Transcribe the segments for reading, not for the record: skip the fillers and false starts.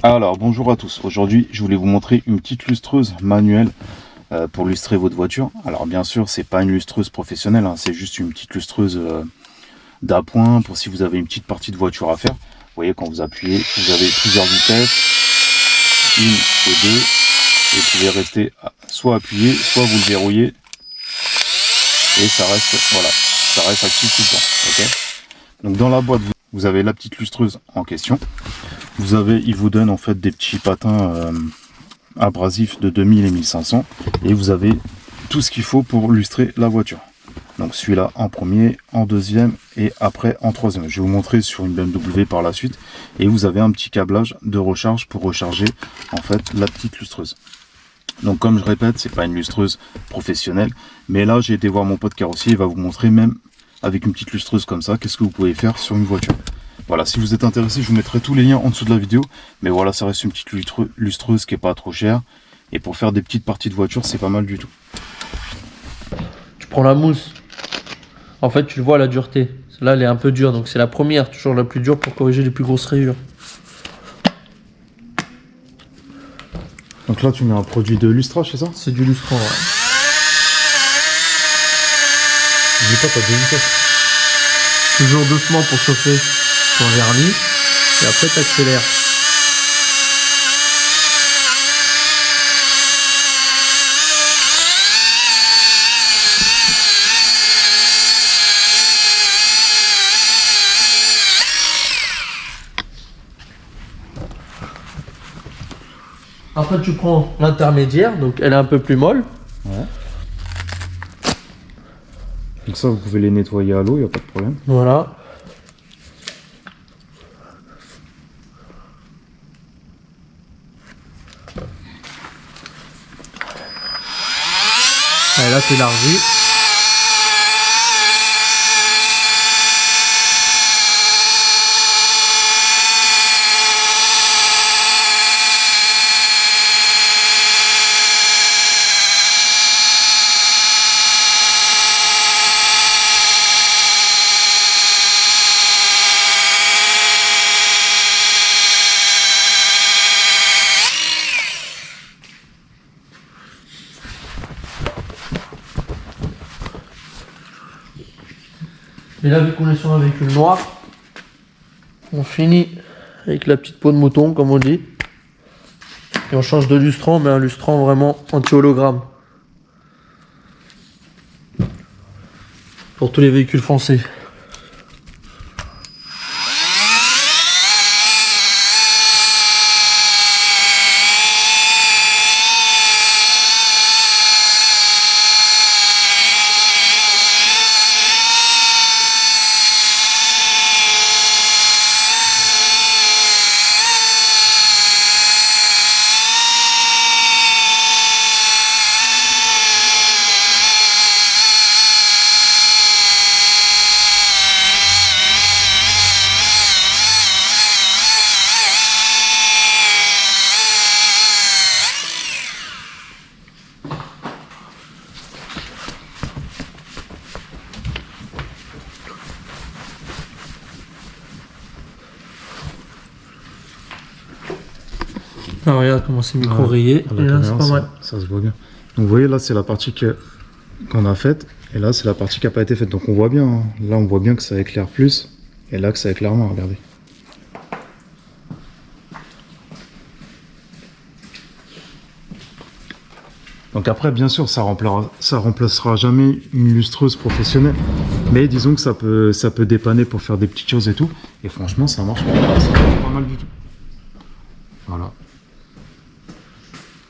Alors bonjour à tous, aujourd'hui je voulais vous montrer une petite lustreuse manuelle pour lustrer votre voiture. Alors bien sûr c'est pas une lustreuse professionnelle, hein, c'est juste une petite lustreuse d'appoint pour si vous avez une petite partie de voiture à faire. Vous voyez quand vous appuyez, vous avez plusieurs vitesses, une et deux, et vous pouvez rester soit appuyé, soit vous le verrouillez et ça reste, voilà, ça reste actif tout le temps. Okay, donc dans la boîte vous avez la petite lustreuse en question. Vous avez, il vous donne en fait des petits patins abrasifs de 2000 et 1500 et vous avez tout ce qu'il faut pour lustrer la voiture. Donc celui-là en premier, en deuxième et après en troisième. Je vais vous montrer sur une BMW par la suite. Et vous avez un petit câblage de recharge pour recharger en fait la petite lustreuse. Donc comme je répète, c'est pas une lustreuse professionnelle, mais là j'ai été voir mon pote carrossier, il va vous montrer même avec une petite lustreuse comme ça, qu'est-ce que vous pouvez faire sur une voiture. Voilà, si vous êtes intéressé, je vous mettrai tous les liens en dessous de la vidéo. Mais voilà, ça reste une petite lustreuse qui est pas trop chère. Et pour faire des petites parties de voiture, c'est pas mal du tout. Tu prends la mousse. En fait, tu le vois la dureté. Celle-là, elle est un peu dure. Donc c'est la première, toujours la plus dure pour corriger les plus grosses rayures. Donc là, tu mets un produit de lustrage, c'est ça? C'est du lustrant, ouais. N'oublie pas, t'as deux vitesses. Toujours doucement pour chauffer ton vernis. Et après, tu accélères. Après, tu prends l'intermédiaire, donc elle est un peu plus molle. Ouais. Donc ça, vous pouvez les nettoyer à l'eau, il n'y a pas de problème. Voilà. Et là, c'est élargi. Et là, vu qu'on est sur un véhicule noir, on finit avec la petite peau de mouton, comme on dit. Et on change de lustrant, mais un lustrant vraiment anti-hologramme. Pour tous les véhicules français. Ah, regarde comment c'est micro-rayé. Ouais, et là, c'est pas mal. Ça se voit bien. Donc vous voyez, là, c'est la partie qu'on a faite. Et là, c'est la partie qui n'a pas été faite. Donc on voit bien. Hein. Là, on voit bien que ça éclaire plus. Et là, que ça éclaire moins. Regardez. Donc après, bien sûr, ça remplacera jamais une lustreuse professionnelle. Mais disons que ça peut dépanner pour faire des petites choses et tout. Et franchement, ça marche pas mal du tout. Voilà.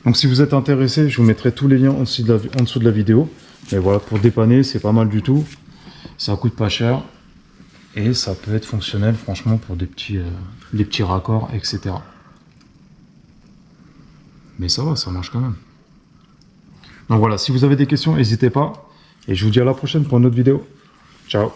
Donc si vous êtes intéressé, je vous mettrai tous les liens en dessous de la vidéo. Mais voilà, pour dépanner, c'est pas mal du tout. Ça coûte pas cher. Et ça peut être fonctionnel, franchement, pour des petits raccords, etc. Mais ça va, ça marche quand même. Donc voilà, si vous avez des questions, n'hésitez pas. Et je vous dis à la prochaine pour une autre vidéo. Ciao.